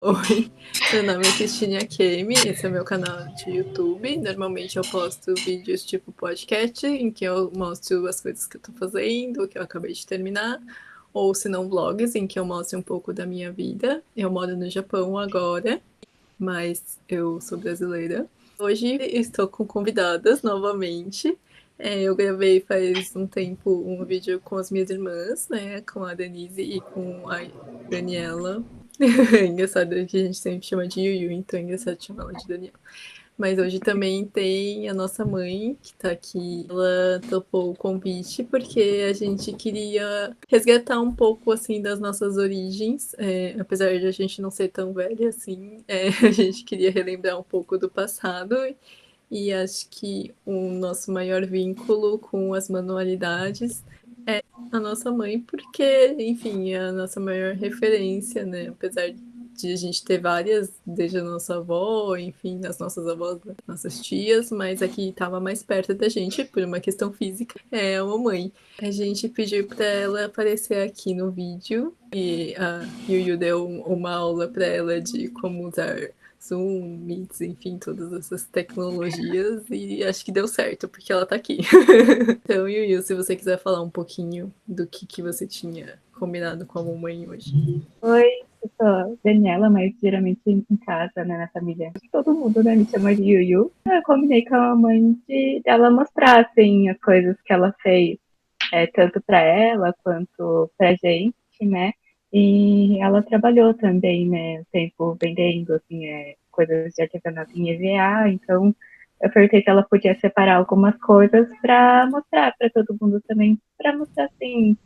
Oi, meu nome é Cristina Kemi, esse é meu canal de YouTube. Normalmente eu posto vídeos tipo podcast, em que eu mostro as coisas que eu tô fazendo, que eu acabei de terminar, ou se não vlogs, em que eu mostro um pouco da minha vida. Eu moro no Japão agora, mas eu sou brasileira. Hoje estou com convidadas novamente. Eu gravei faz um tempo um vídeo com as minhas irmãs, né? Com a Denise e com a Daniela. É engraçado que a gente sempre chama de Yuyu, então é engraçado chamar ela de Daniela. Mas hoje também tem a nossa mãe, que tá aqui. Ela topou o convite porque a gente queria resgatar um pouco, assim, das nossas origens. Apesar de a gente não ser tão velha assim, a gente queria relembrar um pouco do passado. E acho que o nosso maior vínculo com as manualidades é a nossa mãe, porque, enfim, é a nossa maior referência, né? Apesar de a gente ter várias, desde a nossa avó, enfim, as nossas avós, nossas tias, mas a que estava mais perto da gente, por uma questão física, é a mamãe. A gente pediu para ela aparecer aqui no vídeo e a Yuyu deu uma aula para ela de como usar Zoom, Meets, enfim, todas essas tecnologias e acho que deu certo, porque ela tá aqui. Então, Yuyu, se você quiser falar um pouquinho do que você tinha combinado com a mamãe hoje. Oi, eu sou Daniela, mas geralmente em casa, né, na família, todo mundo, né, me chama de Yuyu. Eu combinei com a mãe de dela mostrar, assim, as coisas que ela fez, tanto para ela quanto pra gente, né, e ela trabalhou também, né, um tempo vendendo, assim, coisas de artesanato em EVA, então eu perguntei se ela podia separar algumas coisas para mostrar para todo mundo também, para mostrar, assim,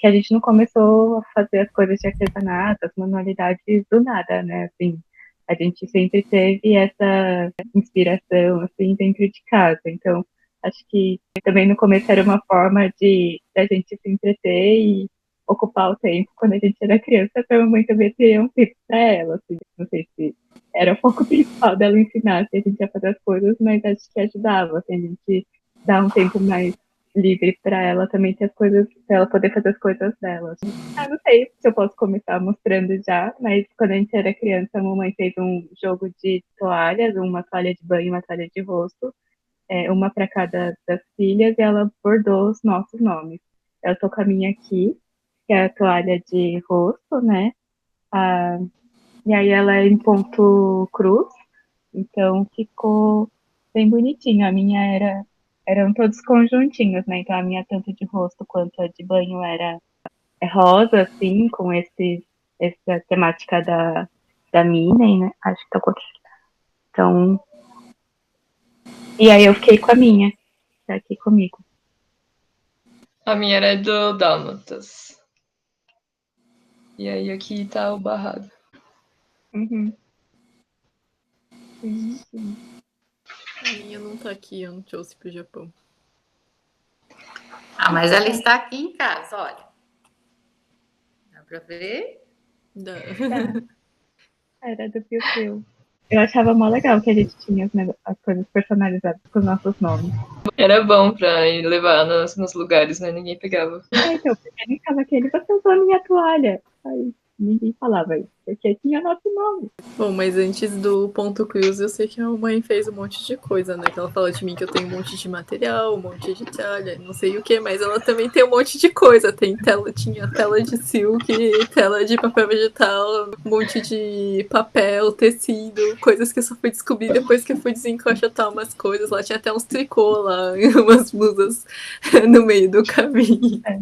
que a gente não começou a fazer as coisas de artesanato, as manualidades do nada, né? Assim, a gente sempre teve essa inspiração assim dentro de casa. Então, acho que também no começo era uma forma de a gente se entreter e ocupar o tempo quando a gente era criança, para a mamãe também ter um tempo para ela. Assim, não sei se era o foco principal dela ensinar se a gente ia fazer as coisas, mas acho que ajudava, assim, a gente dar um tempo mais livre para ela também ter as coisas, para ela poder fazer as coisas dela. Não sei se eu posso começar mostrando já, mas quando a gente era criança, a mamãe fez um jogo de toalhas, uma toalha de banho e uma toalha de rosto, uma para cada das filhas, e ela bordou os nossos nomes. Eu tô com a minha aqui, que é a toalha de rosto, né? Ah, e aí ela é em ponto cruz, então ficou bem bonitinho. A minha eram todos conjuntinhos, né? Então a minha tanto de rosto quanto a de banho é rosa, assim, com essa temática da Minnie, né? Acho que tá acontecendo. Então, e aí eu fiquei com a minha, tá aqui comigo. A minha era do Dálmatas. E aí aqui tá o barrado. Uhum. Sim, sim. A minha não tá aqui, eu não trouxe pro Japão. Mas ela está aqui em casa, olha. Dá pra ver? Dá. Era do Piu Piu. Eu achava mó legal que a gente tinha as coisas personalizadas com os nossos nomes. Era bom pra ir levar nos lugares, né? Ninguém pegava. Então, porque nem ficava aquele, você usou a minha toalha. Aí ninguém falava isso, porque tinha nosso nome. Bom, mas antes do ponto cruz, eu sei que a mãe fez um monte de coisa, né? Que ela fala de mim que eu tenho um monte de material, um monte de toalha, não sei o que, mas ela também tem um monte de coisa. Tinha tela de silk, tela de papel vegetal, um monte de papel, tecido, coisas que eu só fui descobrir depois que eu fui desencaixotar umas coisas. Lá tinha até uns tricô lá, umas blusas no meio do caminho. É.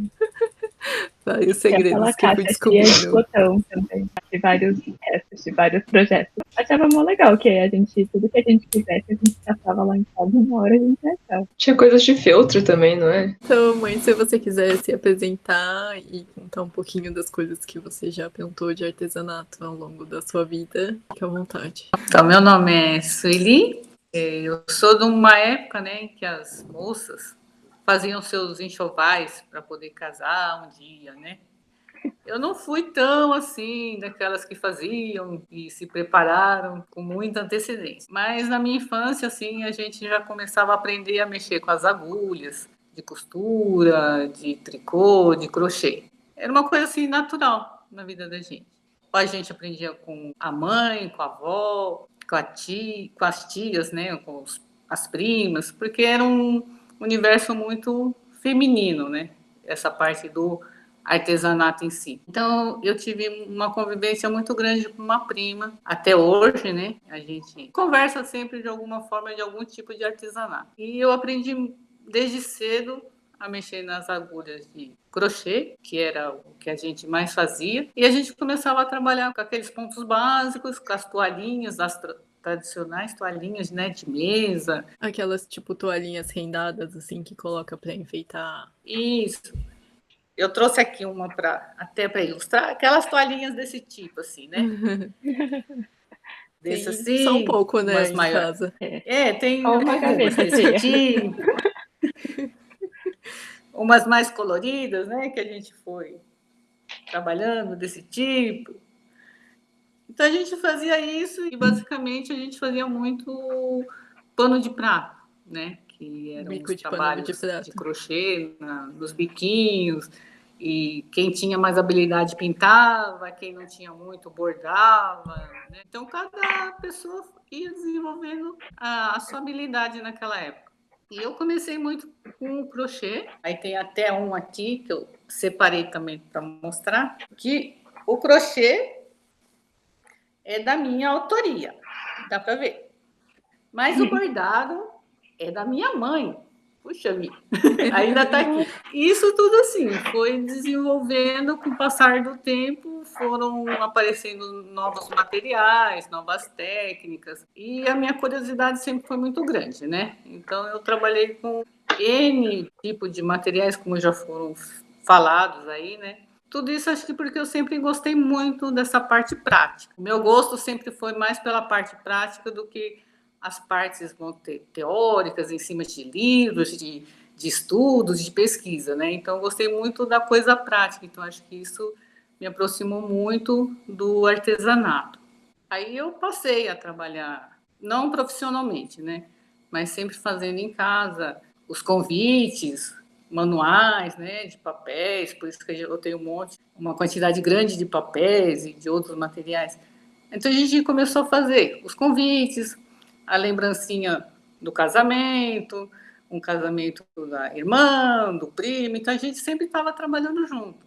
Vários Tinha aquela segredos que eu fui caixa cheia de descobrindo. botão também, de vários restos, de vários projetos. Achava mó legal que a gente, tudo que a gente fizesse, a gente passava lá em casa, uma hora a gente achava. Tinha coisas de feltro também, não é? Então, mãe, se você quiser se apresentar e contar um pouquinho das coisas que você já pintou de artesanato ao longo da sua vida, fique à vontade. Então, meu nome é Sueli. Eu sou de uma época, né, que as moças faziam seus enxovais para poder casar um dia, né? Eu não fui tão assim daquelas que faziam e se prepararam com muita antecedência. Mas na minha infância, assim, a gente já começava a aprender a mexer com as agulhas, de costura, de tricô, de crochê. Era uma coisa assim natural na vida da gente. A gente aprendia com a mãe, com a avó, com a tia, com as tias, né? Com as primas, porque era um universo muito feminino, né? Essa parte do artesanato em si. Então, eu tive uma convivência muito grande com uma prima, até hoje, né? A gente conversa sempre de alguma forma, de algum tipo de artesanato. E eu aprendi desde cedo a mexer nas agulhas de crochê, que era o que a gente mais fazia, e a gente começava a trabalhar com aqueles pontos básicos, com as toalhinhas, as tradicionais toalhinhas, né, de mesa. Aquelas, tipo, toalhinhas rendadas, assim, que coloca pra enfeitar. Isso. Eu trouxe aqui uma até para ilustrar, aquelas toalhinhas desse tipo, assim, né? Desse Tem assim, só um pouco, né, umas em maiores. casa. Tem Ou uma algumas gaveta desse cheia. tipo. Umas mais coloridas, né? Que a gente foi trabalhando desse tipo. Então a gente fazia isso e basicamente a gente fazia muito pano de prato, né? Que eram Bico os de pano de trabalhos de prata. crochê nos biquinhos. E quem tinha mais habilidade pintava, quem não tinha muito bordava, né? Então cada pessoa ia desenvolvendo a sua habilidade naquela época. E eu comecei muito com o crochê. Aí tem até um aqui que eu separei também para mostrar, que o crochê é da minha autoria, dá para ver. Mas o bordado é da minha mãe. Puxa vida, ainda está aqui. Isso tudo assim, foi desenvolvendo com o passar do tempo, foram aparecendo novos materiais, novas técnicas, e a minha curiosidade sempre foi muito grande, né? Então eu trabalhei com N tipo de materiais, como já foram falados aí, né? Tudo isso acho que porque eu sempre gostei muito dessa parte prática. O meu gosto sempre foi mais pela parte prática do que as partes teóricas em cima de livros, de estudos, de pesquisa, né? Então, eu gostei muito da coisa prática. Então, acho que isso me aproximou muito do artesanato. Aí eu passei a trabalhar, não profissionalmente, né? Mas sempre fazendo em casa os convites, manuais, né? De papéis, por isso que eu tenho uma quantidade grande de papéis e de outros materiais. Então, a gente começou a fazer os convites, a lembrancinha do casamento, um casamento da irmã, do primo, então a gente sempre estava trabalhando junto.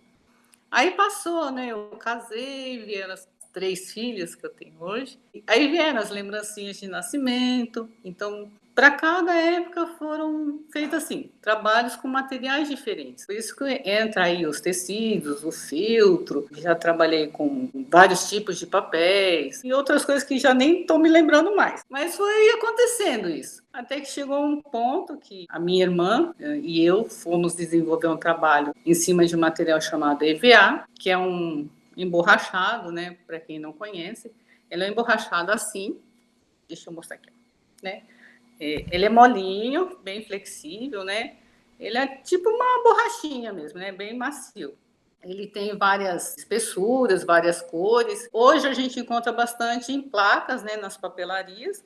Aí passou, né? Eu casei, vieram as 3 filhas que eu tenho hoje, aí vieram as lembrancinhas de nascimento, então para cada época foram feitos assim, trabalhos com materiais diferentes. Por isso que entra aí os tecidos, o filtro, já trabalhei com vários tipos de papéis e outras coisas que já nem estou me lembrando mais. Mas foi acontecendo isso. Até que chegou um ponto que a minha irmã e eu fomos desenvolver um trabalho em cima de um material chamado EVA, que é um emborrachado, né? Para quem não conhece, ele é emborrachado assim. Deixa eu mostrar aqui, né? Ele é molinho, bem flexível, né? Ele é tipo uma borrachinha mesmo, né? Bem macio. Ele tem várias espessuras, várias cores. Hoje a gente encontra bastante em placas, né? Nas papelarias.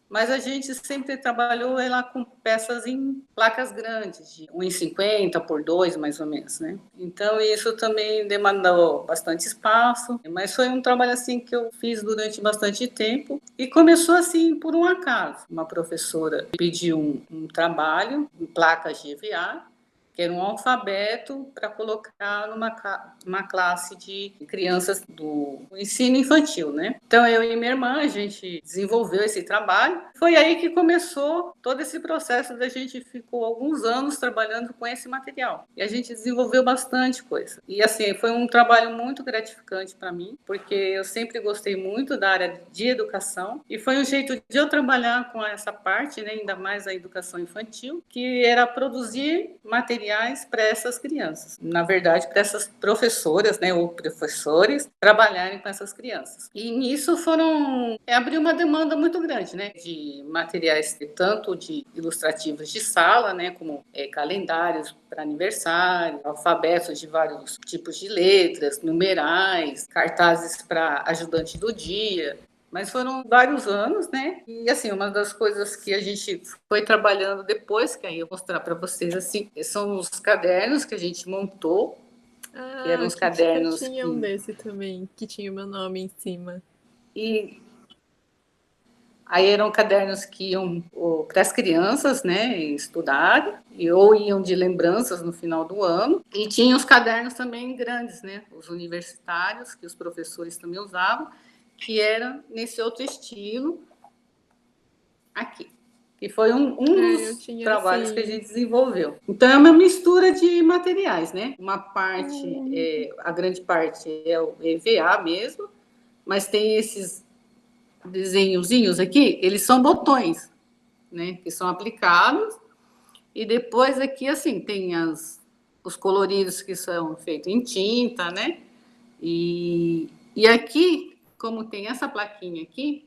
Mas a gente sempre trabalhou ela com peças em placas grandes, de 1,50 por 2, mais ou menos, né? Então, isso também demandou bastante espaço, mas foi um trabalho assim que eu fiz durante bastante tempo e começou assim por um acaso. Uma professora pediu um trabalho em placas de EVA, que era um alfabeto para colocar numa classe de crianças do ensino infantil, né? Então, eu e minha irmã, a gente desenvolveu esse trabalho. Foi aí que começou todo esse processo da gente ficou alguns anos trabalhando com esse material. E a gente desenvolveu bastante coisa. E, assim, foi um trabalho muito gratificante para mim, porque eu sempre gostei muito da área de educação e foi um jeito de eu trabalhar com essa parte, né, ainda mais a educação infantil, que era produzir materiais para essas crianças. Na verdade, para essas professoras, né, ou professores trabalharem com essas crianças. E nisso abriu uma demanda muito grande, né, de materiais tanto de ilustrativos de sala, né, como calendários para aniversário, alfabetos de vários tipos de letras, numerais, cartazes para ajudante do dia. Mas foram vários anos, né? E, assim, uma das coisas que a gente foi trabalhando depois, que aí eu vou mostrar para vocês, assim, são os cadernos que a gente montou que eram Ah, os que eu cadernos tinha um desse também, que tinha o meu nome em cima. e aí eram cadernos que iam para as crianças, né, estudar, ou iam de lembranças no final do ano. E tinha os cadernos também grandes, né, os universitários, que os professores também usavam, que era nesse outro estilo aqui. Que foi um Eu dos tinha trabalhos que a assim. gente desenvolveu. Então, é uma mistura de materiais, né? Uma parte, a grande parte é o EVA mesmo, mas tem esses desenhozinhos aqui, eles são botões, né, que são aplicados, e depois aqui, assim, tem os coloridos que são feitos em tinta, né, e aqui, como tem essa plaquinha aqui,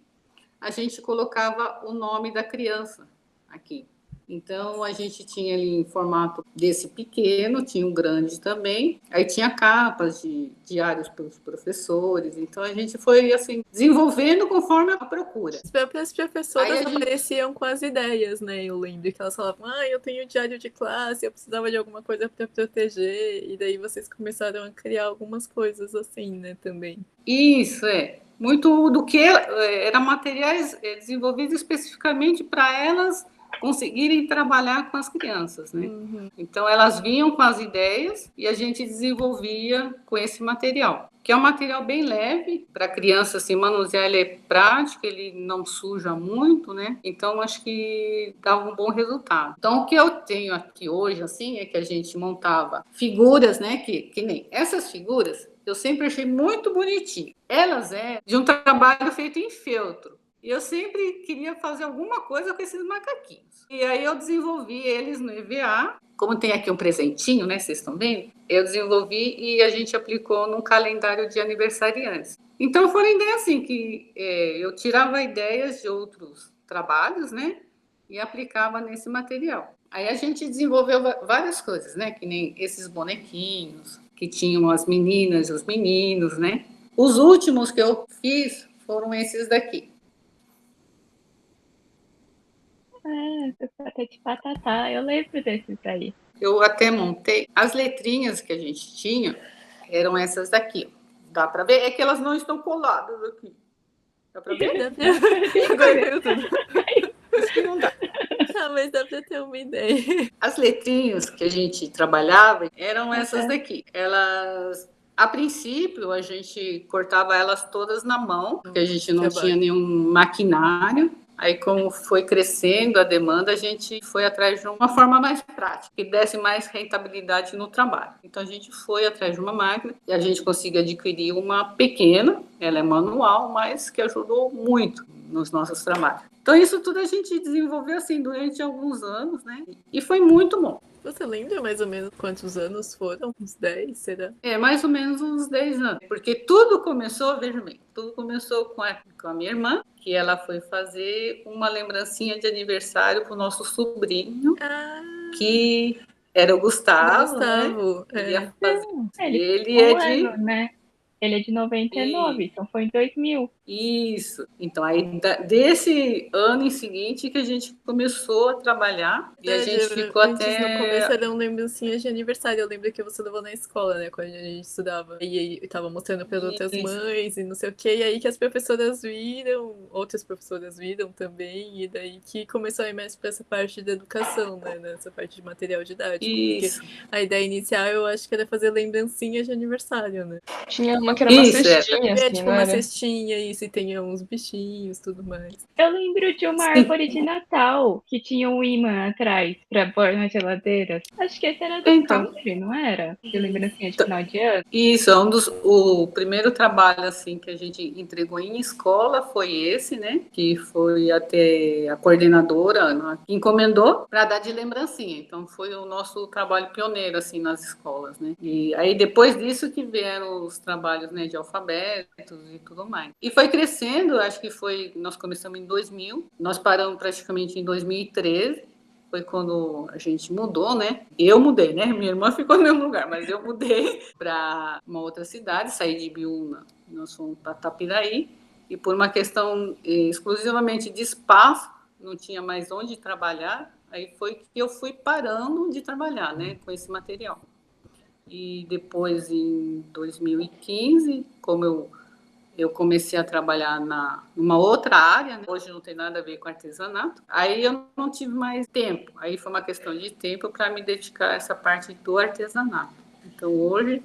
a gente colocava o nome da criança aqui. Então, a gente tinha ali em formato desse pequeno, tinha um grande também. Aí tinha capas de diários para os professores. Então, a gente foi, assim, desenvolvendo conforme a procura. As próprias Aí professoras a gente... apareciam com as ideias, né? Eu lembro que elas falavam, eu tenho diário de classe, eu precisava de alguma coisa para proteger. E daí vocês começaram a criar algumas coisas assim, né, também. Isso, é. Muito do que era materiais desenvolvidos especificamente para elas conseguirem trabalhar com as crianças, né? Uhum. Então, elas vinham com as ideias e a gente desenvolvia com esse material, que é um material bem leve para a criança assim, manusear, ele é prático, ele não suja muito, né? Então, acho que dava um bom resultado. Então, o que eu tenho aqui hoje, assim, é que a gente montava figuras, né? Que nem essas figuras, eu sempre achei muito bonitinho. Elas de um trabalho feito em feltro. E eu sempre queria fazer alguma coisa com esses macaquinhos. E aí eu desenvolvi eles no EVA. Como tem aqui um presentinho, né? Vocês estão vendo? Eu desenvolvi e a gente aplicou num calendário de aniversariantes. Então foram ideias assim, que eu tirava ideias de outros trabalhos, né? E aplicava nesse material. Aí a gente desenvolveu várias coisas, né? Que nem esses bonequinhos, que tinham as meninas e os meninos, né? Os últimos que eu fiz foram esses daqui. Até de patatá, eu lembro desses aí. Eu até montei. As letrinhas que a gente tinha eram essas daqui. Dá para ver? É que elas não estão coladas aqui. Dá para ver? Dá pra... Agora caiu tudo. Acho que não dá. Mas dá pra ter uma ideia. As letrinhas que a gente trabalhava eram essas daqui. Elas, a princípio, a gente cortava elas todas na mão, porque a gente não tinha nenhum maquinário. Aí, como foi crescendo a demanda, a gente foi atrás de uma forma mais prática, que desse mais rentabilidade no trabalho. Então, a gente foi atrás de uma máquina e a gente conseguiu adquirir uma pequena, ela é manual, mas que ajudou muito nos nossos trabalhos. Então, isso tudo a gente desenvolveu assim durante alguns anos, né? E foi muito bom. Você lembra mais ou menos quantos anos foram? Uns 10, será? Mais ou menos uns 10 anos. Porque tudo começou, veja bem, tudo começou com a minha irmã, que ela foi fazer uma lembrancinha de aniversário para o nosso sobrinho, que era o Gustavo, né? Ele ia fazer. Ele é de... ano, né? Ele é de 99, então foi em 2000. Isso. Então, aí, desse ano em seguinte que a gente começou a trabalhar e a gente ficou antes, no começo, até... eram lembrancinhas de aniversário. Eu lembro que você levou na escola, né? Quando a gente estudava. E aí, tava mostrando para outras mães e não sei o quê. E aí que as professoras viram, outras professoras viram também. E daí que começou a ir mais pra essa parte da educação, né? Nessa parte de material didático. Isso. Porque a ideia inicial, eu acho que era fazer lembrancinhas de aniversário, né? Tinha uma que era uma cestinha, assim, tipo uma cestinha, isso, e tinha uns bichinhos, tudo mais. Eu lembro de uma árvore de Natal que tinha um imã atrás pra pôr na geladeira. Acho que esse era do country, não era? De lembrancinha de final de ano. Isso, o primeiro trabalho assim que a gente entregou em escola foi esse, né? Que foi até a coordenadora que encomendou para dar de lembrancinha. Então foi o nosso trabalho pioneiro assim nas escolas, né? E aí depois disso que vieram os trabalhos, né, de alfabetos e tudo mais. E foi crescendo, acho que nós começamos em 2000, nós paramos praticamente em 2013. Foi quando a gente mudou, né? Eu mudei, né? Minha irmã ficou no mesmo lugar, mas eu mudei para uma outra cidade, saí de Biúna, nós fomos para Tapiraí, e por uma questão exclusivamente de espaço, não tinha mais onde trabalhar, aí foi que eu fui parando de trabalhar, né? Com esse material. E depois, em 2015, como eu comecei a trabalhar numa outra área, né? Hoje não tem nada a ver com artesanato. Aí eu não tive mais tempo. Aí foi uma questão de tempo para me dedicar a essa parte do artesanato. Então hoje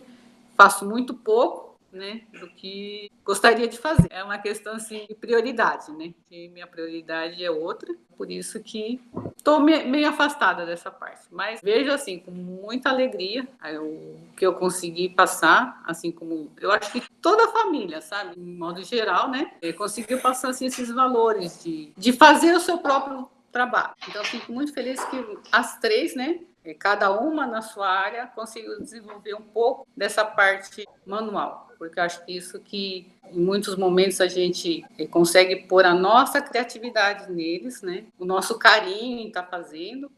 faço muito pouco, né, do que gostaria de fazer. É uma questão assim de prioridade, né? Que minha prioridade é outra, por isso que estou meio afastada dessa parte. Mas vejo assim com muita alegria o que eu consegui passar, assim como eu acho que toda a família, sabe, de modo geral, né, conseguiu passar assim, esses valores de fazer o seu próprio trabalho. Então eu fico muito feliz que as três, né, cada uma na sua área conseguiu desenvolver um pouco dessa parte manual, porque eu acho que isso que em muitos momentos a gente consegue pôr a nossa criatividade neles, né? O nosso carinho em estar fazendo.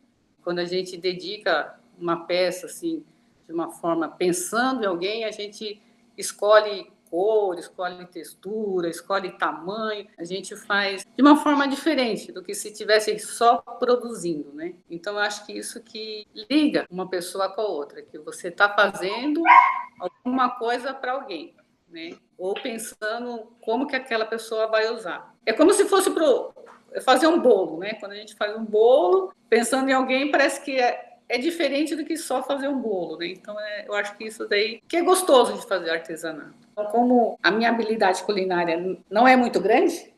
Quando a gente dedica uma peça assim de uma forma pensando em alguém, a gente escolhe cor, escolhe textura, escolhe tamanho, a gente faz de uma forma diferente do que se tivesse só produzindo, né? Então, eu acho que isso que liga uma pessoa com a outra, que você está fazendo alguma coisa para alguém, né? Ou pensando como que aquela pessoa vai usar. É como se fosse fazer um bolo, né? Quando a gente faz um bolo, pensando em alguém, parece que é diferente do que só fazer um bolo, né? Então, eu acho que isso daí que é gostoso de fazer artesanato. Então, como a minha habilidade culinária não é muito grande,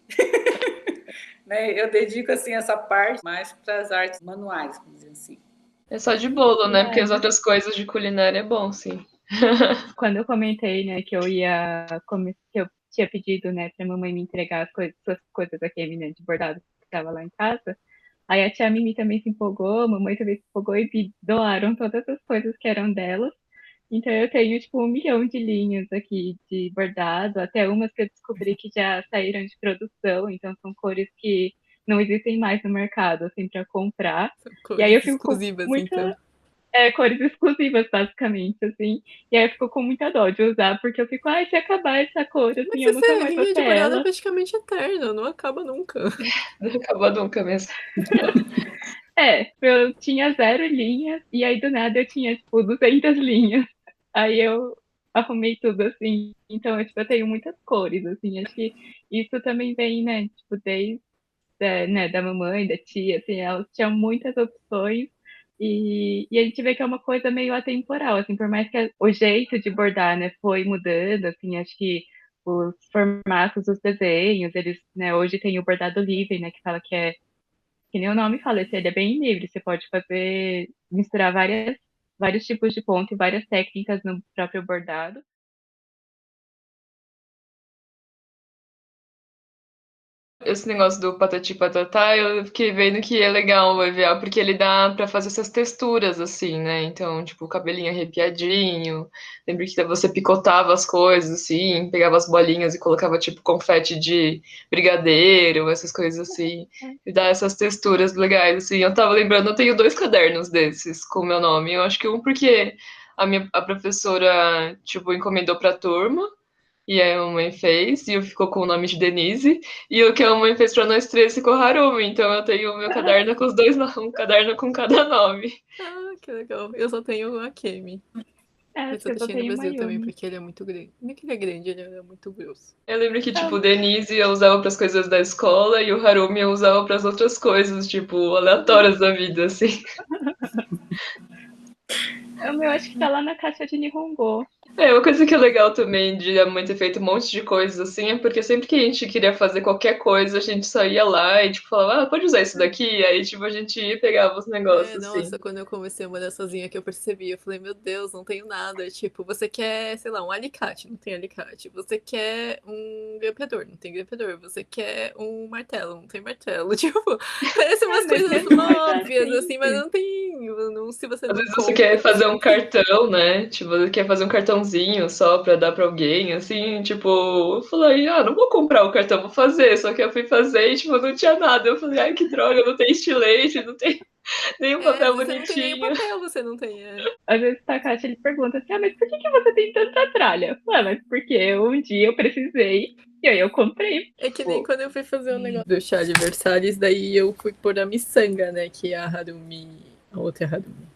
né? Eu dedico, assim, essa parte mais para as artes manuais, vamos dizer assim. É só de bolo, né? Porque as outras coisas de culinária é bom, sim. Quando eu comentei, né, que eu tinha pedido, né, pra mamãe me entregar suas coisas aqui, né, de bordado que estava lá em casa, aí a tia Mimi também se empolgou, a mamãe também se empolgou e me doaram todas as coisas que eram delas. Então eu tenho, tipo, 1 milhão de linhas aqui de bordado, até umas que eu descobri que já saíram de produção, então são cores que não existem mais no mercado, assim, para comprar. São E aí eu cores fico com exclusivas, muita então. cores exclusivas, basicamente, assim. E aí eu fico com muita dó de usar, porque eu fico, ai, se acabar essa cor, Mas assim, eu nunca essa mais vou linha de ter bordado é ela. praticamente eterna, não acaba nunca. Não acaba nunca mesmo. Eu tinha 0 linhas, e aí do nada eu tinha, tipo, 200 linhas. Aí eu arrumei tudo, assim. Então, eu tenho muitas cores, assim. Acho que isso também vem, né, tipo, desde, né, da mamãe, da tia, assim, elas tinham muitas opções. E a gente vê que é uma coisa meio atemporal, assim, por mais que o jeito de bordar, né, foi mudando, assim, acho que os formatos dos desenhos, eles, né, hoje tem o bordado livre, né, que fala que nem o nome fala, ele é bem livre, você pode fazer, misturar vários tipos de ponto e várias técnicas no próprio bordado. Esse negócio do patati patatá, eu fiquei vendo que é legal o EVA, porque ele dá pra fazer essas texturas, assim, né? Então, tipo, o cabelinho arrepiadinho. Lembro que você picotava as coisas, assim, pegava as bolinhas e colocava, tipo, confete de brigadeiro, essas coisas assim. E dá essas texturas legais, assim. Eu tava lembrando, eu tenho 2 cadernos desses com o meu nome. Eu acho que um porque a professora, tipo, encomendou pra turma. E aí a mamãe fez, e eu ficou com o nome de Denise. E o que a mamãe fez pra nós três ficou Harumi. Então eu tenho o meu caderno com os dois nomes, um caderno com cada nome. Ah, que legal. Eu só tenho a Kemi. Acho Mas que eu eu só deixei no tenho Brasil também, Mayumi. porque ele é muito grande. Não é que ele é grande, ele é muito grosso. Eu lembro que, Ah, tipo, Denise eu usava pras coisas da escola e o Harumi eu usava pras outras coisas, tipo, aleatórias da vida, assim. o meu acho que tá lá na caixa de Nihongo. É, uma coisa que é legal também de a mãe ter feito um monte de coisas assim, é porque sempre que a gente queria fazer qualquer coisa, a gente só ia lá e, tipo, falava, ah, pode usar isso daqui? Aí, tipo, a gente ia e pegava os É, negócios, assim. nossa, quando eu comecei a morar sozinha que eu percebi, eu falei, meu Deus, não tenho nada. Tipo, você quer, sei lá, um alicate, não tem alicate. Você quer um grampeador, não tem grampeador. Você quer um martelo, não tem martelo. Tipo, parece umas Mas coisas mesmo mó guardar óbvias, assim, mas sempre. não tem. Não, se você Às não vezes você quer compra, você fazer não um tem. cartão, né? Tipo, você quer fazer um cartãozinho só pra dar pra alguém, assim, tipo, eu falei, ah, não vou comprar o cartão, vou fazer. Só que eu fui fazer e, tipo, não tinha nada. Eu falei, ai, que droga, não tem estilete, não tem nenhum É, às papel vezes você não tem nem o bonitinho. papel, você não tem. É. Às vezes Takashi ele pergunta assim, mas por que você tem tanta tralha? Ah, mas porque um dia eu precisei e aí eu comprei. É que nem Tipo, quando eu fui fazer o negócio do chá de Versalhes, daí eu fui pôr a miçanga, né? Que é a Harumi. A outra é a Harumi.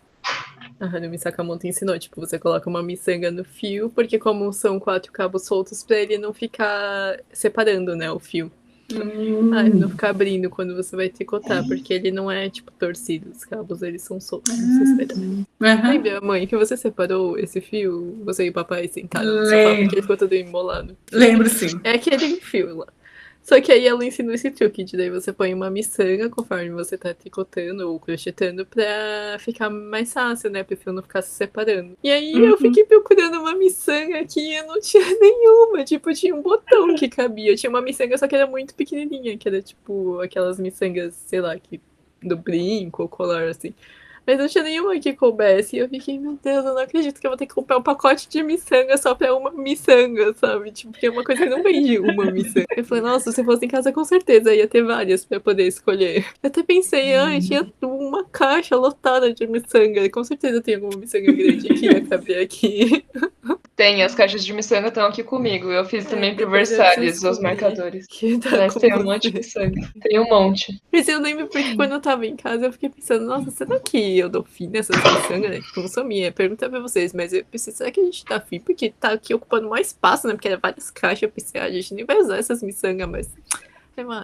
A Harumi Sakamoto ensinou, tipo, você coloca uma miçanga no fio, porque como são 4 cabos soltos, pra ele não ficar separando, né, o fio. Ele não ficar abrindo quando você vai tricotar, porque ele não é, tipo, torcido. Os cabos, eles são soltos. Não sei se vai dar. Lembra, mãe, que você separou esse fio? Você e o papai sentaram no sofá, porque ele ficou todo embolado. Lembro, sim. É aquele fio lá. Só que aí ela ensinou esse truque, de daí você põe uma miçanga conforme você tá tricotando ou crochetando pra ficar mais fácil, né? Pro fio não ficar se separando. E aí eu fiquei procurando uma miçanga que eu não tinha nenhuma. Tipo, tinha um botão que cabia. Tinha uma miçanga, só que era muito pequenininha, que era tipo aquelas miçangas, sei lá, que do brinco ou colar, assim. Mas não tinha nenhuma que coubesse. E eu fiquei, meu Deus, eu não acredito que eu vou ter que comprar um pacote de miçanga só pra uma miçanga, sabe? Tipo, porque é uma coisa que não vende uma miçanga. Eu falei, nossa, se fosse em casa, com certeza ia ter várias pra poder escolher. Eu até pensei, tinha uma caixa lotada de miçanga. Com certeza tem alguma miçanga grande que ia caber aqui. Tem, as caixas de miçanga estão aqui comigo. Eu fiz também pro Depois eu Versalhes, os descobri marcadores. que tá Mas com tem um monte de você. miçanga. Tem um monte. Mas eu lembro porque quando eu tava em casa, eu fiquei pensando, nossa, será que eu dou fim nessas miçangas, né? Tipo, não sou minha, pergunta pra vocês, mas eu pensei, será que a gente dá fim? Porque tá aqui ocupando mais espaço, né? Porque era várias caixas pra enfiar, a gente nem vai usar essas miçangas, mas...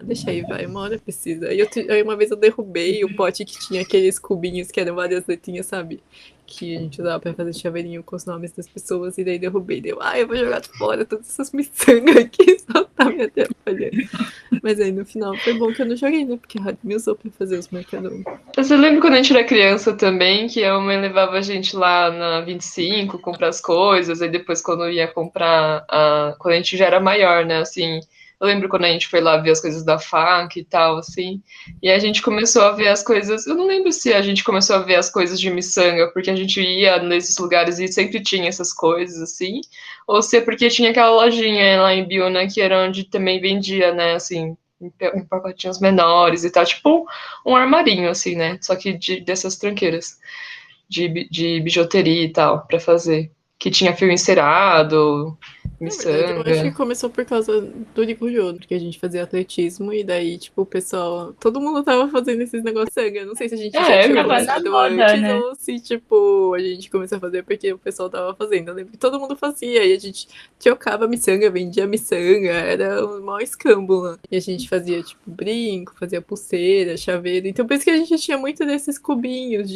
deixa aí, vai, uma hora precisa. Aí uma vez eu derrubei o pote que tinha aqueles cubinhos que eram várias letrinhas, sabe? Que a gente usava pra fazer chaveirinho com os nomes das pessoas, e daí derrubei. Eu vou jogar fora todas essas miçangas aqui, só tá me atrapalhando. Mas aí no final foi bom que eu não joguei, né? Porque a Rádio me usou pra fazer os marcadores. Você lembra quando a gente era criança também, que a mãe levava a gente lá na 25 comprar as coisas, aí depois quando ia comprar, quando a gente já era maior, né, assim, eu lembro quando a gente foi lá ver as coisas da FAC e tal, assim, e a gente começou a ver as coisas, eu não lembro se a gente começou a ver as coisas de miçanga, porque a gente ia nesses lugares e sempre tinha essas coisas, assim, ou se é porque tinha aquela lojinha lá em Biúna, que era onde também vendia, né, assim, em pacotinhos menores e tal, tipo um armarinho, assim, né? Só que dessas tranqueiras de bijuteria e tal, pra fazer. Que tinha fio encerado, Na verdade, eu acho que miçanga. começou por causa do Nicurioso, porque a gente fazia atletismo e daí, tipo, o pessoal. Todo mundo tava fazendo esses negócios sangue. Eu não sei se a gente já tinha Tava na começado moda, antes né? ou se, tipo, a gente começou a fazer porque o pessoal tava fazendo. Eu lembro que todo mundo fazia e a gente trocava miçanga, vendia miçanga, era um maior escambo lá. E a gente fazia, tipo, brinco, fazia pulseira, chaveiro. Então por isso que a gente tinha muito desses cubinhos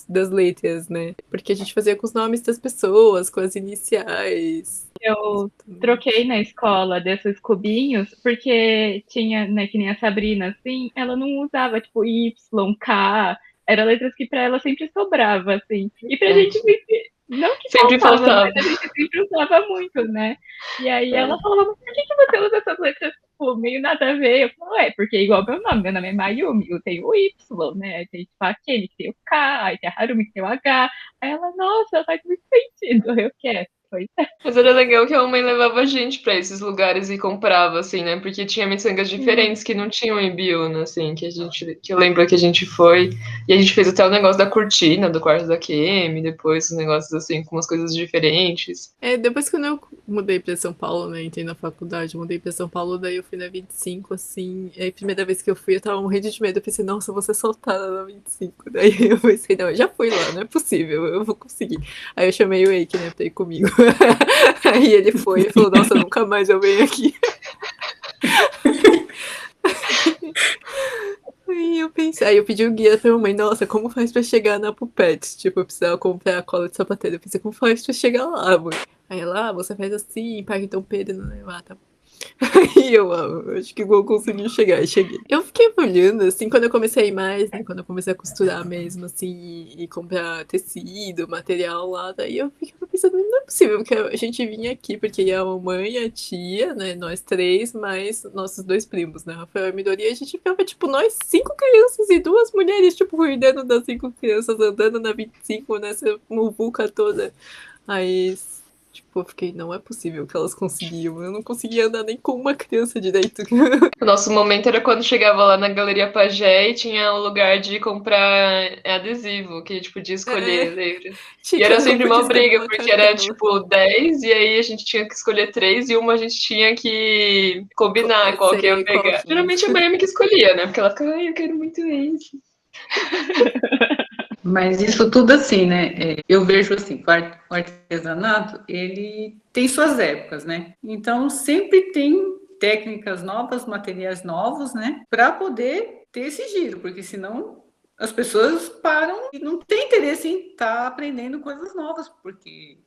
das letras, né? Porque a gente fazia com os nomes das pessoas, com as iniciais. Eu troquei na escola desses cubinhos, porque tinha, né, que nem a Sabrina, assim, ela não usava, tipo, Y, K, eram letras que pra ela sempre sobrava, assim. E pra gente sempre, não que Sempre faltava, faltava. mas a gente sempre usava muito, né? E aí ela falava, mas por que você usa essas letras, tipo, meio nada a ver? Eu falo, porque é igual meu nome é Mayumi, eu tenho o Y, né? Aí tem, tipo, a Kenny, que tem o K, aí tem a Harumi, que tem o H. Aí ela, nossa, faz muito sentido, eu quero. Foi. Mas era legal que a mãe levava a gente pra esses lugares e comprava, assim, né? Porque tinha miçangas diferentes que não tinham em Biúna, assim, que eu lembro que a gente foi. E a gente fez até o negócio da cortina do quarto da Kemi, depois os negócios assim, com umas coisas diferentes. Depois quando eu mudei pra São Paulo, né, entrei na faculdade, mudei pra São Paulo, daí eu fui na 25, assim, e aí a primeira vez que eu fui, eu tava morrendo de medo, eu pensei, nossa, eu vou ser soltada na 25, daí eu pensei, não, eu já fui lá, não é possível, eu vou conseguir. Aí eu chamei o Eike, né, pra ir comigo. Aí ele foi e falou, nossa, nunca mais eu venho aqui. Aí eu pedi o guia pra minha mãe, nossa, como faz pra chegar na Pupete? Tipo, eu precisava comprar a cola de sapateiro. Eu pensei, como faz pra chegar lá, mãe? Aí ela, você faz assim, Parque Dom Pedro, não é? Tá bom. Aí eu acho que vou conseguir chegar. E cheguei. Eu fiquei olhando, assim, quando eu comecei a ir mais, né? Quando eu comecei a costurar mesmo, assim, e comprar tecido, material lá. Daí eu ficava pensando, não é possível que a gente vinha aqui, porque ia a mamãe, a tia, né? Nós três, mais nossos dois primos, né? Rafael e Midori. E a gente ficava, tipo, nós 5 crianças e 2 mulheres, tipo, cuidando das 5 crianças, andando na 25, nessa muvuca toda. Aí, tipo, eu fiquei, não é possível que elas conseguiam. Eu não conseguia andar nem com uma criança direito. O nosso momento era quando chegava lá na Galeria Pajé e tinha o lugar de comprar adesivo, que a gente podia escolher, lembra? E era sempre uma briga, porque era tipo 10, e aí a gente tinha que escolher 3, e uma a gente tinha que combinar qual que ia pegar. Geralmente a Miami que escolhia, né? Porque ela ficava, ai, eu quero muito esse. Mas isso tudo assim, né? Eu vejo assim, o artesanato, ele tem suas épocas, né? Então sempre tem técnicas novas, materiais novos, né? Para poder ter esse giro, porque senão as pessoas param e não têm interesse em estar aprendendo coisas novas, porque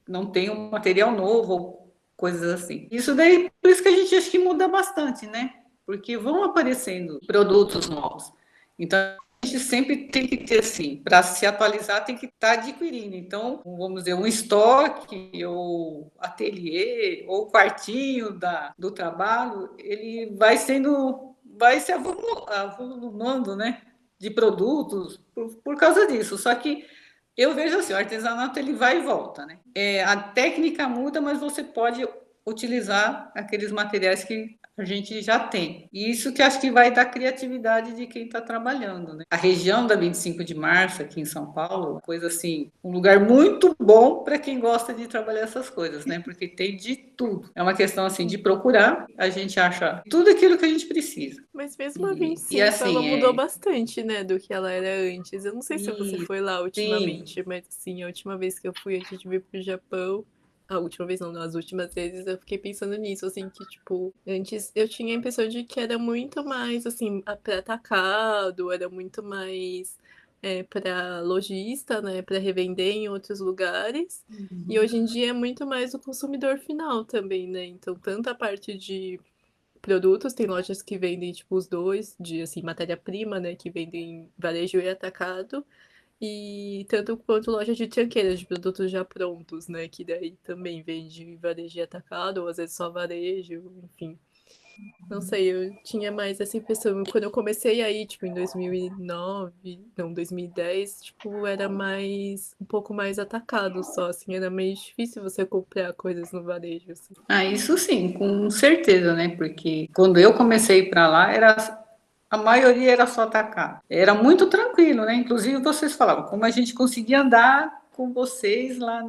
não tem um material novo ou coisas assim. Isso daí, por isso que a gente acha que muda bastante, né? Porque vão aparecendo produtos novos. Então, a gente sempre tem que ter, assim, para se atualizar, tem que estar adquirindo. Então, vamos dizer, um estoque, ou ateliê, ou quartinho do trabalho, ele vai se avolumando, né? De produtos por causa disso. Só que eu vejo assim, o artesanato ele vai e volta, né? A técnica muda, mas você pode utilizar aqueles materiais que a gente já tem. E isso que acho que vai dar criatividade de quem está trabalhando, né? A região da 25 de março, aqui em São Paulo, coisa assim, um lugar muito bom para quem gosta de trabalhar essas coisas, né? Porque tem de tudo. É uma questão assim de procurar, a gente acha tudo aquilo que a gente precisa. Mas mesmo a E 25, assim, ela mudou bastante, né, do que ela era antes. Eu não sei se você foi lá sim. ultimamente, mas assim, a última vez que eu fui, a gente veio pro Japão. A última vez não, as últimas vezes eu fiquei pensando nisso, assim, que, tipo, antes eu tinha a impressão de que era muito mais, assim, pra atacado, era muito mais pra lojista, né, pra revender em outros lugares. E hoje em dia é muito mais o consumidor final também, né? Então, tanto a parte de produtos, tem lojas que vendem, tipo, os dois, de, assim, matéria-prima, né, que vendem varejo e atacado, e tanto quanto loja de tranqueiras, de produtos já prontos, né, que daí também vende varejo e atacado, ou às vezes só varejo, enfim. Não sei, eu tinha mais essa impressão. Quando eu comecei aí, tipo, em 2009, não, 2010, tipo, era mais, um pouco mais atacado só, assim, era meio difícil você comprar coisas no varejo, assim. Isso sim, com certeza, né? Porque quando eu comecei para lá, a maioria era só atacar. Era muito tranquilo, né? Inclusive vocês falavam como a gente conseguia andar com vocês lá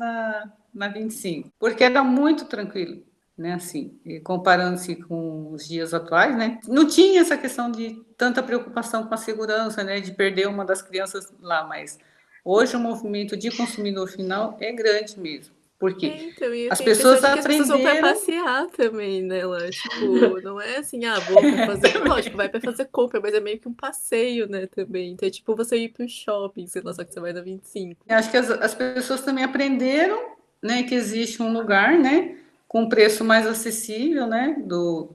na 25, porque era muito tranquilo, né? Assim, comparando-se com os dias atuais, né? Não tinha essa questão de tanta preocupação com a segurança, né? De perder uma das crianças lá, mas hoje o movimento de consumidor final é grande mesmo. Porque Então, e eu as tenho a impressão pessoas de que as pessoas vão pra aprenderam. passear também, né, lá, tipo, não é assim, vou pra fazer, lógico, vai pra fazer compra, mas é meio que um passeio, né, também, então é tipo você ir pro shopping, sei lá, só que você vai na 25. Acho que as pessoas também aprenderam, né, que existe um lugar, né, com preço mais acessível, né,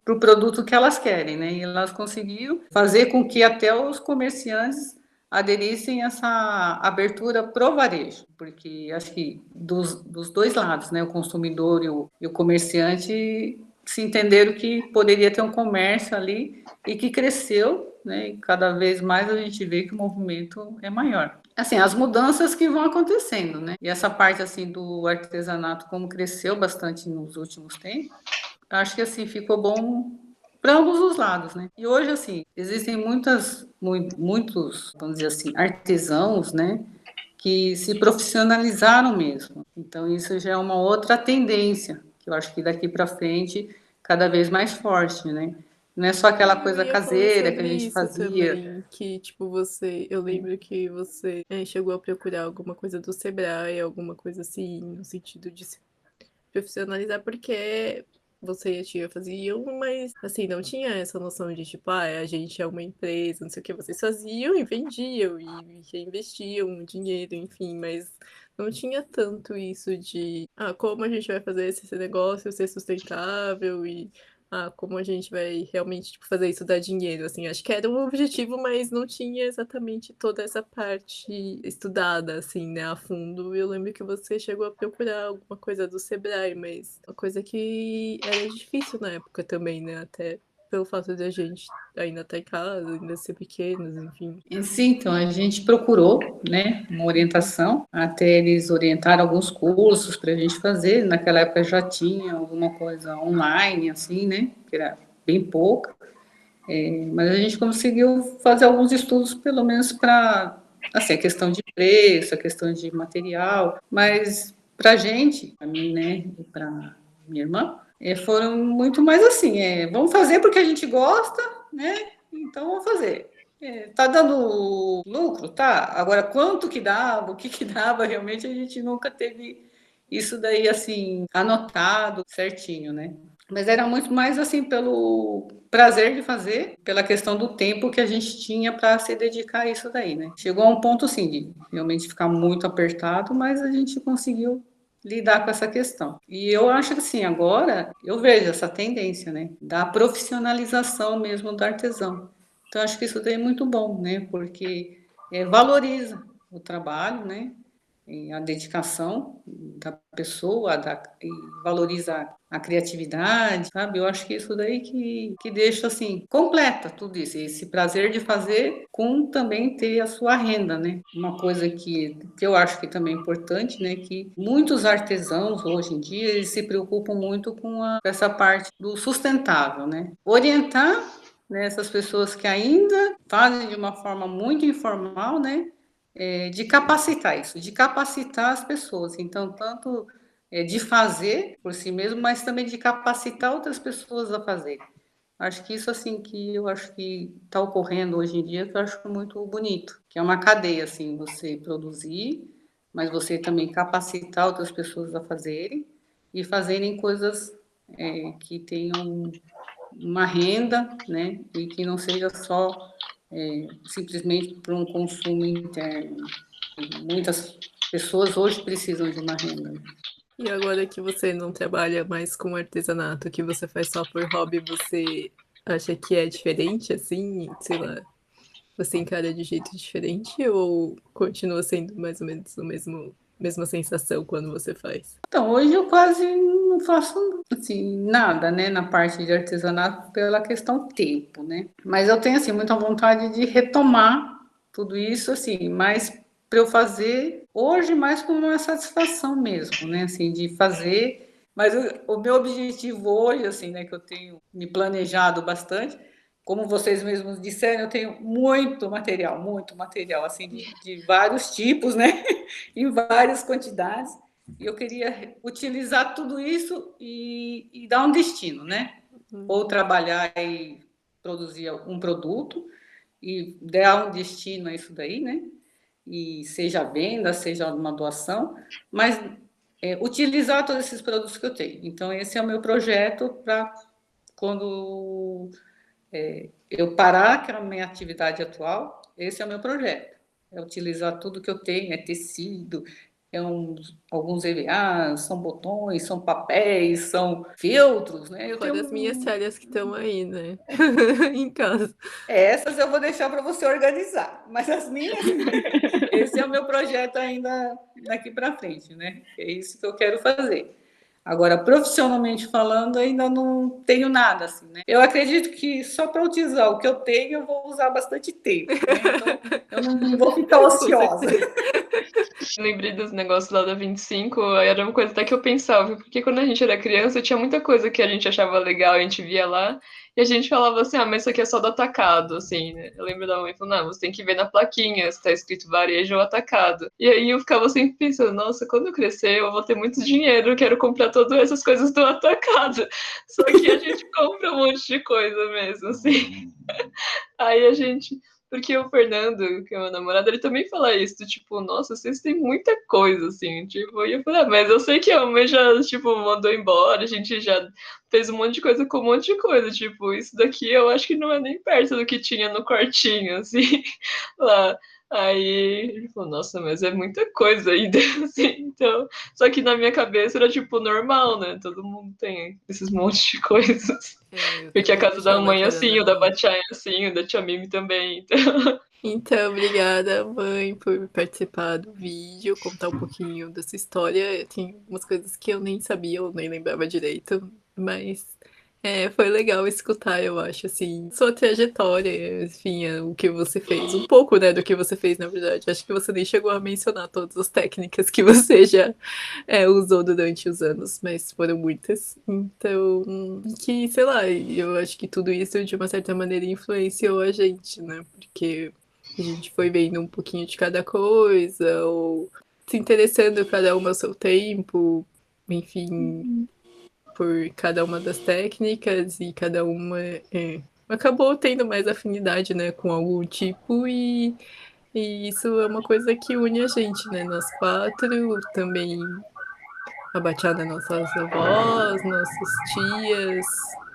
pro produto que elas querem, né, e elas conseguiram fazer com que até os comerciantes aderissem a essa abertura pro varejo, porque acho que dos dois lados, né, o consumidor e o comerciante se entenderam que poderia ter um comércio ali e que cresceu, né, e cada vez mais a gente vê que o movimento é maior. Assim, as mudanças que vão acontecendo, né? E essa parte, assim, do artesanato, como cresceu bastante nos últimos tempos, acho que, assim, ficou bom para ambos os lados, né? E hoje, assim, existem muitos, vamos dizer assim, artesãos, né? Que se profissionalizaram mesmo. Então, isso já é uma outra tendência, que eu acho que daqui para frente, cada vez mais forte, né? Não é só aquela Eu coisa ia falar caseira que a sobre gente isso fazia. também, que, tipo, eu lembro que você chegou a procurar alguma coisa do Sebrae, alguma coisa assim, no sentido de se profissionalizar, porque você e a tia faziam, mas, assim, não tinha essa noção de, tipo, a gente é uma empresa, não sei o que, vocês faziam e vendiam, e reinvestiam dinheiro, enfim, mas não tinha tanto isso de, como a gente vai fazer esse negócio ser sustentável e como a gente vai realmente, tipo, fazer isso dar dinheiro, assim, acho que era um objetivo, mas não tinha exatamente toda essa parte estudada, assim, né, a fundo. Eu lembro que você chegou a procurar alguma coisa do Sebrae, mas uma coisa que era difícil na época também, né, até pelo fato de a gente ainda estar em casa, ainda ser pequenos, enfim. E sim, então a gente procurou, né, uma orientação, até eles orientaram alguns cursos para a gente fazer. Naquela época já tinha alguma coisa online, assim, né, que era bem pouca, mas a gente conseguiu fazer alguns estudos, pelo menos para, assim, a questão de preço, a questão de material, mas para a gente, para mim, né, e para minha irmã, foram muito mais assim, vamos fazer porque a gente gosta, né, então vamos fazer. Tá dando lucro, tá? Agora, quanto que dava, o que que dava, realmente a gente nunca teve isso daí, assim, anotado certinho, né? Mas era muito mais, assim, pelo prazer de fazer, pela questão do tempo que a gente tinha para se dedicar a isso daí, né? Chegou a um ponto, assim, de realmente ficar muito apertado, mas a gente conseguiu lidar com essa questão. E eu acho que, assim, agora eu vejo essa tendência, né? Da profissionalização mesmo do artesão. Então, acho que isso daí é muito bom, né? Porque valoriza o trabalho, né? E a dedicação da pessoa, e valoriza a criatividade, sabe? Eu acho que isso daí que deixa, assim, completa tudo isso. Esse prazer de fazer com também ter a sua renda, né? Uma coisa que eu acho que também é importante, né? Que muitos artesãos, hoje em dia, eles se preocupam muito com essa parte do sustentável, né? Orientar, né, essas pessoas que ainda fazem de uma forma muito informal, né? De capacitar isso, de capacitar as pessoas. Então, tanto de fazer por si mesmo, mas também de capacitar outras pessoas a fazer. Acho que isso, assim, que eu acho que está ocorrendo hoje em dia, que eu acho muito bonito, que é uma cadeia, assim, você produzir, mas você também capacitar outras pessoas a fazerem e fazerem coisas que tenham uma renda, né, e que não seja só simplesmente para um consumo interno. Muitas pessoas hoje precisam de uma renda. E agora que você não trabalha mais com artesanato, que você faz só por hobby, você acha que é diferente, assim? Sei lá, você encara de jeito diferente ou continua sendo mais ou menos o mesma sensação quando você faz? Então, hoje eu quase não faço assim, nada, né, na parte de artesanato pela questão tempo, né? Mas eu tenho assim muita vontade de retomar tudo isso assim, mas para eu fazer hoje mais como uma satisfação mesmo, né, assim, de fazer. Mas o meu objetivo hoje, assim, né, que eu tenho me planejado bastante, como vocês mesmos disseram, eu tenho muito material, assim, de vários tipos, né, em várias quantidades. E eu queria utilizar tudo isso e dar um destino, né? Ou trabalhar e produzir um produto e dar um destino a isso daí, né? E seja venda, seja uma doação, mas utilizar todos esses produtos que eu tenho. Então, esse é o meu projeto para quando eu parar, que é a minha atividade atual, esse é o meu projeto. É utilizar tudo que eu tenho, é tecido, alguns EVAs, são botões, são papéis, são feltros, né? Eu tenho Fora as minhas séries que estão aí, né? Em casa. essas eu vou deixar para você organizar, mas as minhas, esse é o meu projeto ainda daqui para frente, né? É isso que eu quero fazer. Agora, profissionalmente falando, ainda não tenho nada assim, né? Eu acredito que só para utilizar o que eu tenho, eu vou usar bastante tempo, né? Então, eu não vou ficar ociosa. Lembrei dos negócios lá da 25, era uma coisa até que eu pensava, porque quando a gente era criança tinha muita coisa que a gente achava legal, a gente via lá, e a gente falava assim, ah, mas isso aqui é só do atacado, assim, né? Eu lembro da mãe falando, não, você tem que ver na plaquinha se tá escrito varejo ou atacado. E aí eu ficava sempre pensando, nossa, quando eu crescer eu vou ter muito dinheiro, eu quero comprar todas essas coisas do atacado. Só que a gente compra um monte de coisa mesmo, assim. Aí a gente. Porque o Fernando, que é meu namorado, ele também fala isso, tipo, nossa, vocês têm muita coisa, assim, tipo, e eu falei, ah, mas eu sei que a mãe já, tipo, mandou embora, a gente já fez um monte de coisa com um monte de coisa, tipo, isso daqui eu acho que não é nem perto do que tinha no quartinho, assim, lá. Aí ele falou, nossa, mas é muita coisa ainda, assim, então. Só que na minha cabeça era, tipo, normal, né? Todo mundo tem esses montes de coisas. Eu Porque a também casa da achava mãe que é era assim, o da normal. Batiá é assim, o da Tia Mimi também. Então... Então, obrigada, mãe, por participar do vídeo, contar um pouquinho dessa história. Tem algumas coisas que eu nem sabia, eu nem lembrava direito, mas foi legal escutar, eu acho, assim, sua trajetória, enfim, o que você fez. Um pouco, né, do que você fez, na verdade. Acho que você nem chegou a mencionar todas as técnicas que você já usou durante os anos, mas foram muitas. Então, que, sei lá, eu acho que tudo isso, de uma certa maneira, influenciou a gente, né, porque a gente foi vendo um pouquinho de cada coisa, ou se interessando cada uma ao seu tempo, enfim, por cada uma das técnicas e cada uma acabou tendo mais afinidade, né, com algum tipo e isso é uma coisa que une a gente, né? Nós quatro, também a Bachata, nossas avós, nossas tias,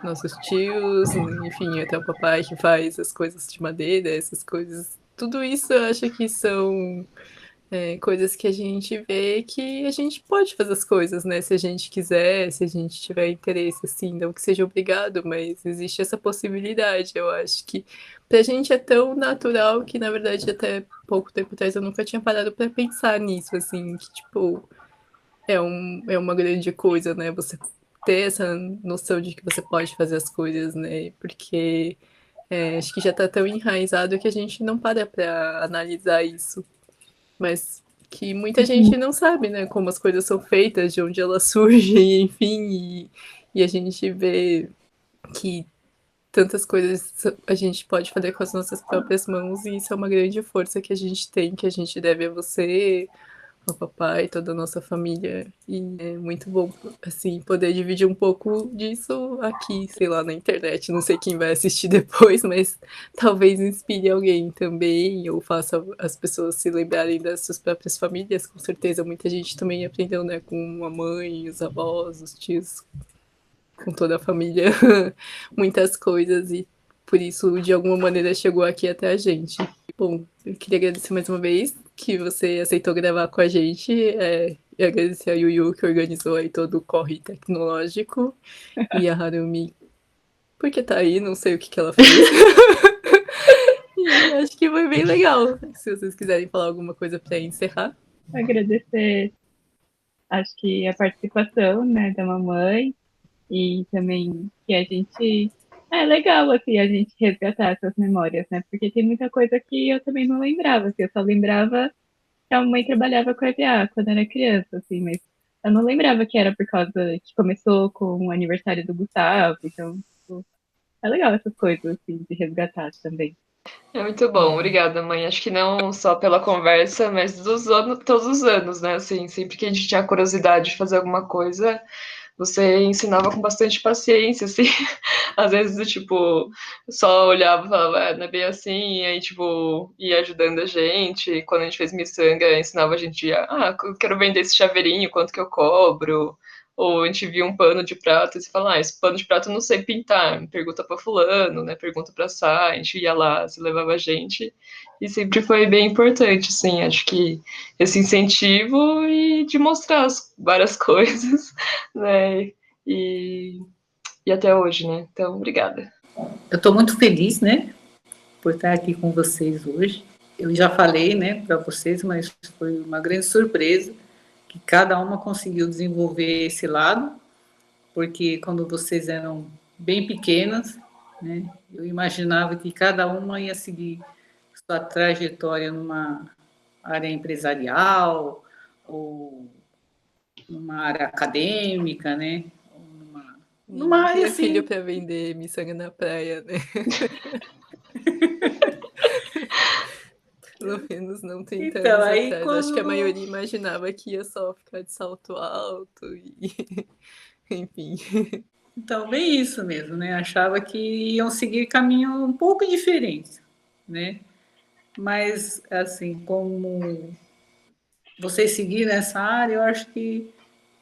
nossos tios, enfim, até o papai que faz as coisas de madeira, essas coisas. Tudo isso eu acho que são coisas que a gente vê que a gente pode fazer as coisas, né? Se a gente quiser, se a gente tiver interesse, assim, não que seja obrigado, mas existe essa possibilidade. Eu acho que pra gente é tão natural que, na verdade, até pouco tempo atrás eu nunca tinha parado pra pensar nisso, assim, que, tipo, é uma grande coisa, né? Você ter essa noção de que você pode fazer as coisas, né? Porque acho que já tá tão enraizado que a gente não para pra analisar isso. Mas que muita gente não sabe, né? Como as coisas são feitas, de onde elas surgem, enfim. E a gente vê que tantas coisas a gente pode fazer com as nossas próprias mãos e isso é uma grande força que a gente tem, que a gente deve a você, ao papai, toda a nossa família. E é muito bom, assim, poder dividir um pouco disso aqui, sei lá, na internet. Não sei quem vai assistir depois, mas talvez inspire alguém também, ou faça as pessoas se lembrarem das suas próprias famílias. Com certeza, muita gente também aprendeu, né, com a mãe, os avós, os tios, com toda a família, muitas coisas e por isso, de alguma maneira, chegou aqui até a gente. Bom, eu queria agradecer mais uma vez que você aceitou gravar com a gente e agradecer a Yuyu que organizou aí todo o corre tecnológico e a Harumi porque tá aí, não sei o que ela fez. E acho que foi bem legal. Se vocês quiserem falar alguma coisa para encerrar. Agradecer, acho que a participação, né, da mamãe e também que a gente é legal assim a gente resgatar essas memórias, né? Porque tem muita coisa que eu também não lembrava, assim, eu só lembrava que a mãe trabalhava com EVA quando era criança, assim, mas eu não lembrava que era por causa que começou com o aniversário do Gustavo, então tipo, é legal essas coisas assim de resgatar também. É muito bom, obrigada, mãe. Acho que não só pela conversa, mas dos anos, todos os anos, né? Assim, sempre que a gente tinha curiosidade de fazer alguma coisa, você ensinava com bastante paciência, assim. Às vezes, tipo, só olhava e falava, não é bem assim, e aí, tipo, ia ajudando a gente. Quando a gente fez miçanga, ensinava a gente, eu quero vender esse chaveirinho, quanto que eu cobro? Ou a gente via um pano de prato e você fala, esse pano de prato eu não sei pintar, pergunta para fulano, né? Pergunta para Sá, a gente ia lá, se levava a gente. E sempre foi bem importante, assim, acho que esse incentivo e de mostrar várias coisas, né? E, e até hoje, né? Então, obrigada. Eu estou muito feliz, né, por estar aqui com vocês hoje. Eu já falei, né, para vocês, mas foi uma grande surpresa que cada uma conseguiu desenvolver esse lado, porque quando vocês eram bem pequenas, né, eu imaginava que cada uma ia seguir sua trajetória numa área empresarial ou numa área acadêmica, né, ou numa Ninguém área cria filho assim. para vender miçanga na praia, né? Pelo menos não 30 Então, anos aí atrás. Acho que a quando... maioria imaginava que ia só ficar de salto alto e enfim. Então, bem isso mesmo, né? Achava que iam seguir caminho um pouco diferente, né? Mas, assim, como vocês seguiram essa área, eu acho que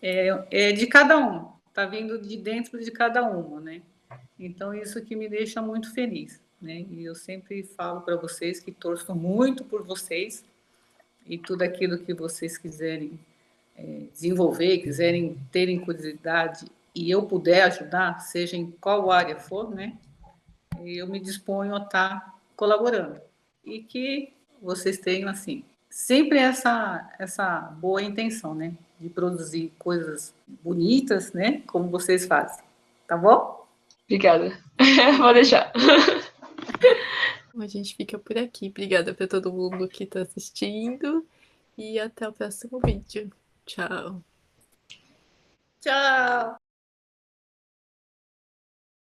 é de cada um, tá vindo de dentro de cada uma, né? Então, isso que me deixa muito feliz, né? E eu sempre falo para vocês que torço muito por vocês e tudo aquilo que vocês quiserem desenvolver, quiserem terem curiosidade e eu puder ajudar, seja em qual área for, né? Eu me disponho a estar colaborando. E que vocês tenham, assim, sempre essa boa intenção, né? De produzir coisas bonitas, né? Como vocês fazem. Tá bom? Obrigada. Vou deixar. A gente fica por aqui. Obrigada para todo mundo que está assistindo e até o próximo vídeo. Tchau. Tchau!